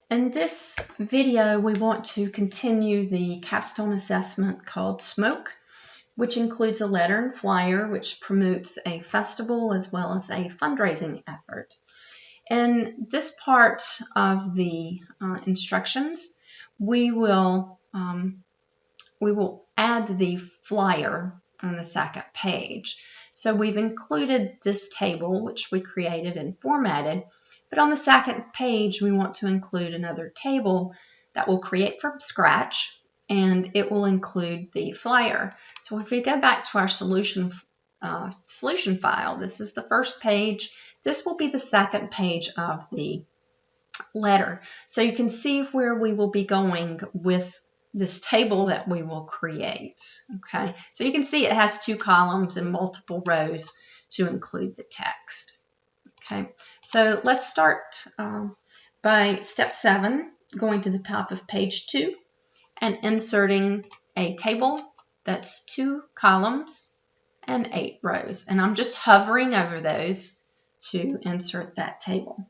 In this video, we want to continue the capstone assessment called SMOKE, which includes a letter and flyer which promotes a festival as well as a fundraising effort. In this part of the instructions, we will add the flyer on the second page. So we've included this table, which we created and formatted, but on the second page, we want to include another table that we'll create from scratch, and it will include the flyer. So if we go back to our solution file, this is the first page. This will be the second page of the letter. So you can see where we will be going with this table that we will create. Okay, so you can see it has 2 columns and multiple rows to include the text. Okay, so let's start by step 7, going to the top of page 2 and inserting a table that's 2 columns and 8 rows. And I'm just hovering over those to insert that table.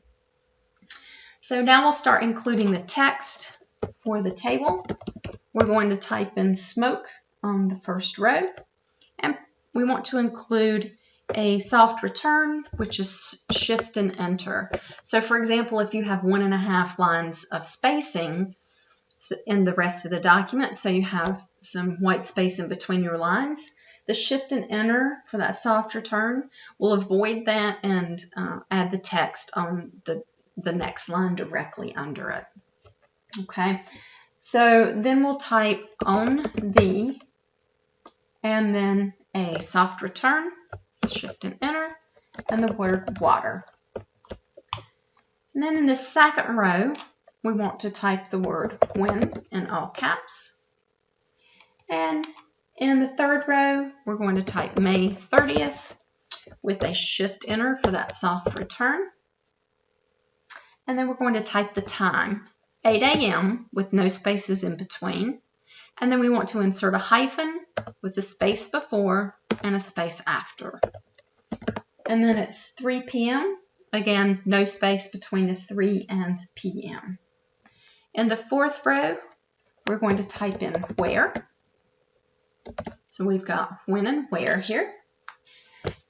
So now we'll start including the text for the table. We're going to type in SMOKE on the first row, and we want to include a soft return, which is shift and enter. So for example, if you have 1.5 lines of spacing in the rest of the document, so you have some white space in between your lines, the shift and enter for that soft return will avoid that and add the text on the next line directly under it. Okay, so then we'll type on the and then a soft return, shift and enter, and the word water. And then in the second row, we want to type the word when in all caps. And in the third row, we're going to type May 30th with a shift enter for that soft return. And then we're going to type the time, 8 a.m. with no spaces in between. And then we want to insert a hyphen with a space before and a space after. And then it's 3 p.m. Again, no space between the 3 and p.m. In the fourth row, we're going to type in where. So we've got when and where here.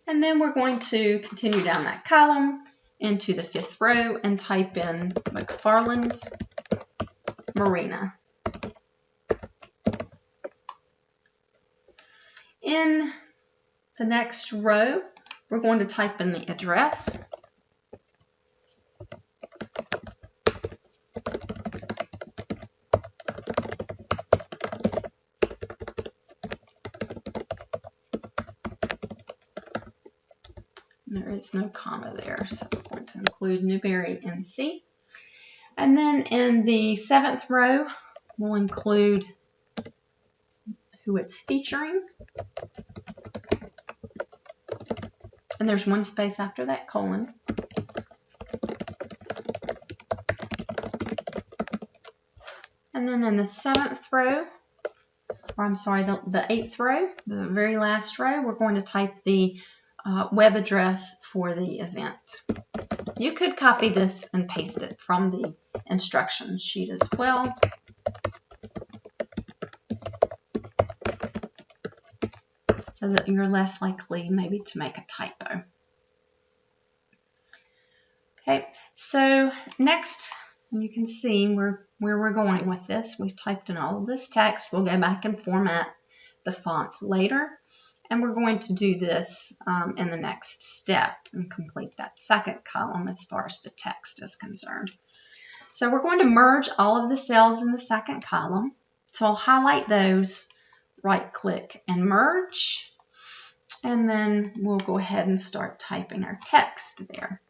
And then we're going to continue down that column into the 5th row and type in McFarland Marina. In the next row, we're going to type in the address. There is no comma there, so we're going to include Newberry, NC. And then in the 7th row, we'll include who it's featuring. And there's 1 space after that colon. And then in the 7th row, or I'm sorry, the 8th row, the very last row, we're going to type the web address for the event. You could copy this and paste it from the instruction sheet as well. So that you're less likely maybe to make a typo. Okay, so next you can see where we're going with this. We've typed in all of this text. We'll go back and format the font later. And we're going to do this in the next step and complete that second column as far as the text is concerned. So we're going to merge all of the cells in the second column. So I'll highlight those, right-click and merge, and then we'll go ahead and start typing our text there.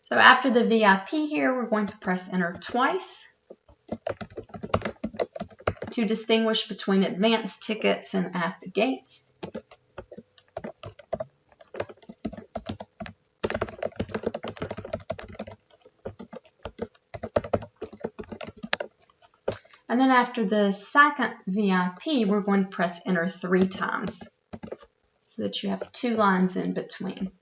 So after the VIP here, we're going to press enter twice to distinguish between advanced tickets and at the gate. And then after the second VIP, we're going to press enter 3 times so that you have 2 lines in between.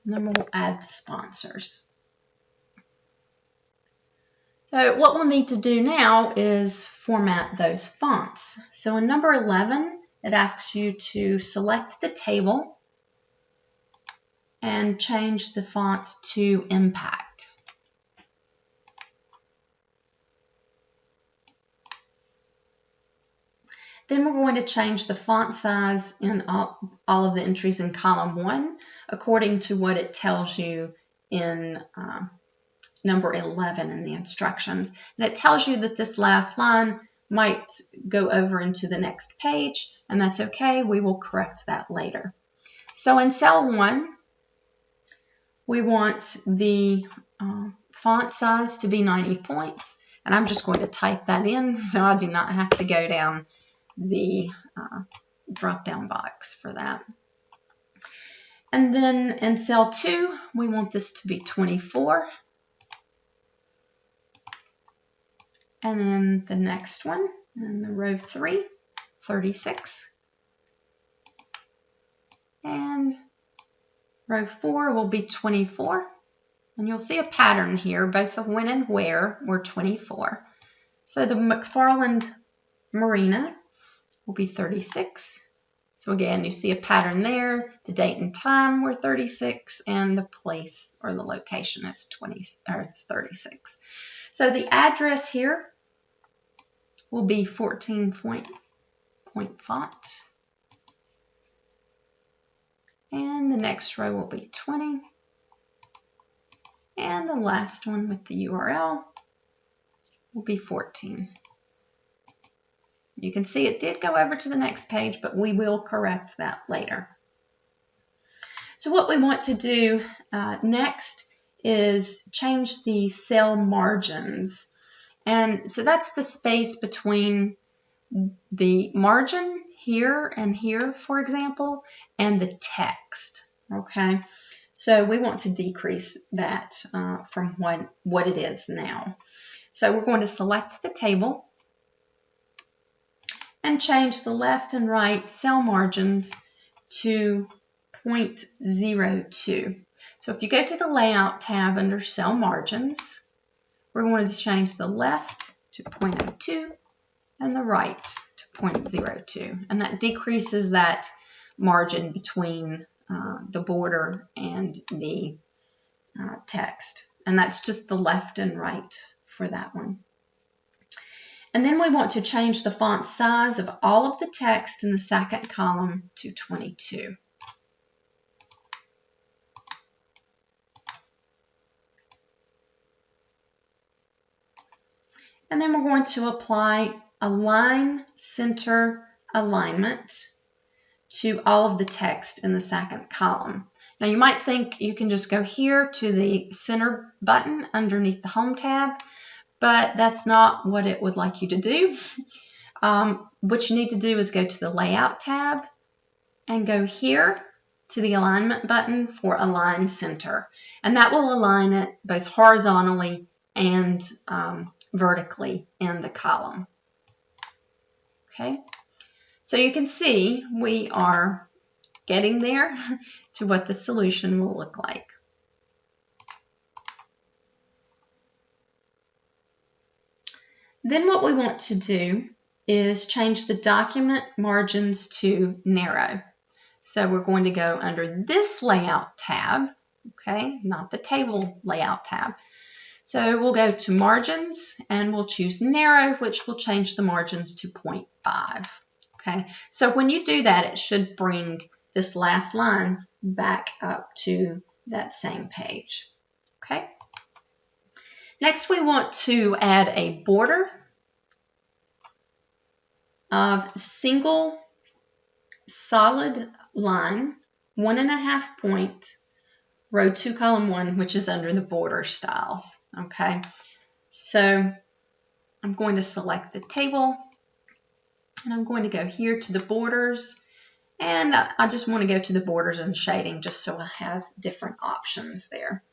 And then we'll add the sponsors. So what we'll need to do now is format those fonts. So in number 11, it asks you to select the table and change the font to Impact. Then we're going to change the font size in all of the entries in column 1 according to what it tells you in number 11 in the instructions. And it tells you that this last line might go over into the next page, and that's okay. We will correct that later. So in cell 1, we want the font size to be 90 points, and I'm just going to type that in so I do not have to go down the drop-down box for that. And then in cell 2, we want this to be 24. And then the next one, in the row 3, 36. And row 4 will be 24. And you'll see a pattern here, both the when and where were 24. So the McFarland Marina will be 36. So again, you see a pattern there. The date and time were 36, and the place or the location is 36. So the address here will be 14-point font. And the next row will be 20. And the last one with the URL will be 14. You can see it did go over to the next page, but we will correct that later. So what we want to do next is change the cell margins. And so that's the space between the margin here and here, for example, and the text, okay? So we want to decrease that from what it is now. So we're going to select the table and change the left and right cell margins to 0.02. So if you go to the Layout tab under Cell Margins, we're going to change the left to 0.02 and the right to 0.02. And that decreases that margin between the border and the text. And that's just the left and right for that one. And then we want to change the font size of all of the text in the second column to 22. And then we're going to apply Align Center Alignment to all of the text in the second column. Now you might think you can just go here to the center button underneath the Home tab, but that's not what it would like you to do. What you need to do is go to the Layout tab and go here to the Alignment button for Align Center. And that will align it both horizontally and vertically in the column. Okay, so you can see we are getting there to what the solution will look like. Then what we want to do is change the document margins to narrow. So we're going to go under this Layout tab, okay, not the Table Layout tab. So we'll go to Margins and we'll choose Narrow, which will change the margins to 0.5. Okay, so when you do that, it should bring this last line back up to that same page. Okay. Next, we want to add a border of single solid line, 1.5 point, row 2, column 1, which is under the border styles. Okay, so I'm going to select the table and I'm going to go here to the borders And I just want to go to the borders and shading just so I have different options there.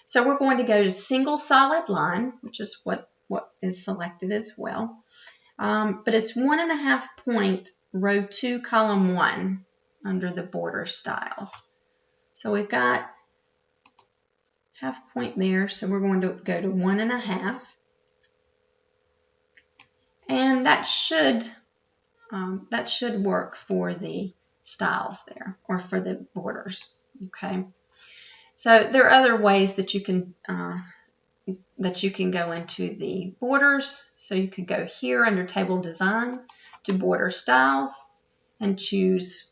So we're going to go to single solid line, which is what is selected as well. But it's 1.5 point, row 2, column 1 under the border styles. So we've got half point there, so we're going to go to 1.5. And that should work for the styles there, or for the borders. Okay. So there are other ways that you can go into the borders. So you could go here under table design to border styles and choose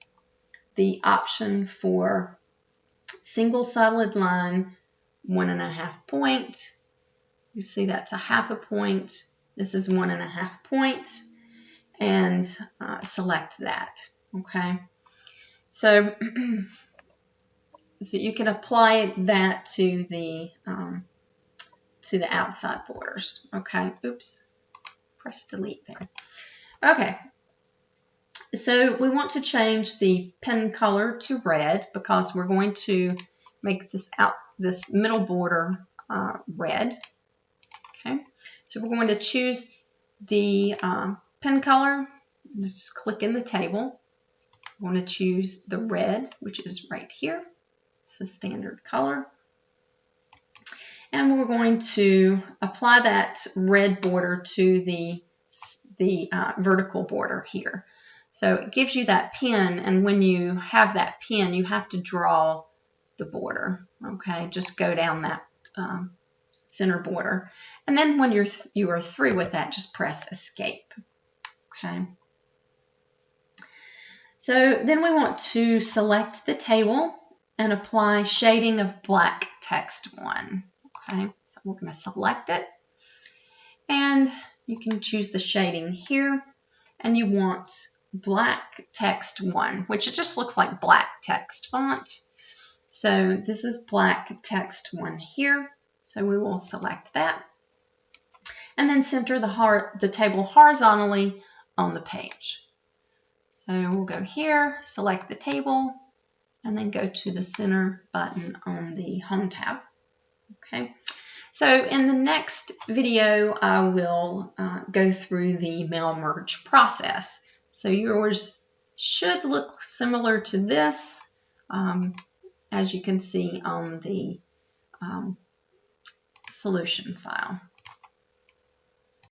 the option for single solid line 1.5 point. You see that's a 0.5 point. This is 1.5 points, and select that. Okay, so you can apply that to the outside borders. Okay, oops, press delete there. Okay, so we want to change the pen color to red because we're going to make this middle border red. Okay, so we're going to choose the pen color. Just click in the table. I want to choose the red, which is right here. It's the standard color. And we're going to apply that red border to the vertical border here. So it gives you that pen, and when you have that pen, you have to draw the border. Okay, just go down that center border. And then when you are through with that, just press escape. Okay. So then we want to select the table and apply shading of black text 1. Okay, so we're going to select it, and you can choose the shading here, and you want black text 1, which it just looks like black text font. So this is black text 1 here. So we will select that, and then center the table horizontally on the page. So we'll go here, select the table, and then go to the center button on the Home tab. Okay. So in the next video, I will go through the mail merge process. So yours should look similar to this, as you can see on the solution file.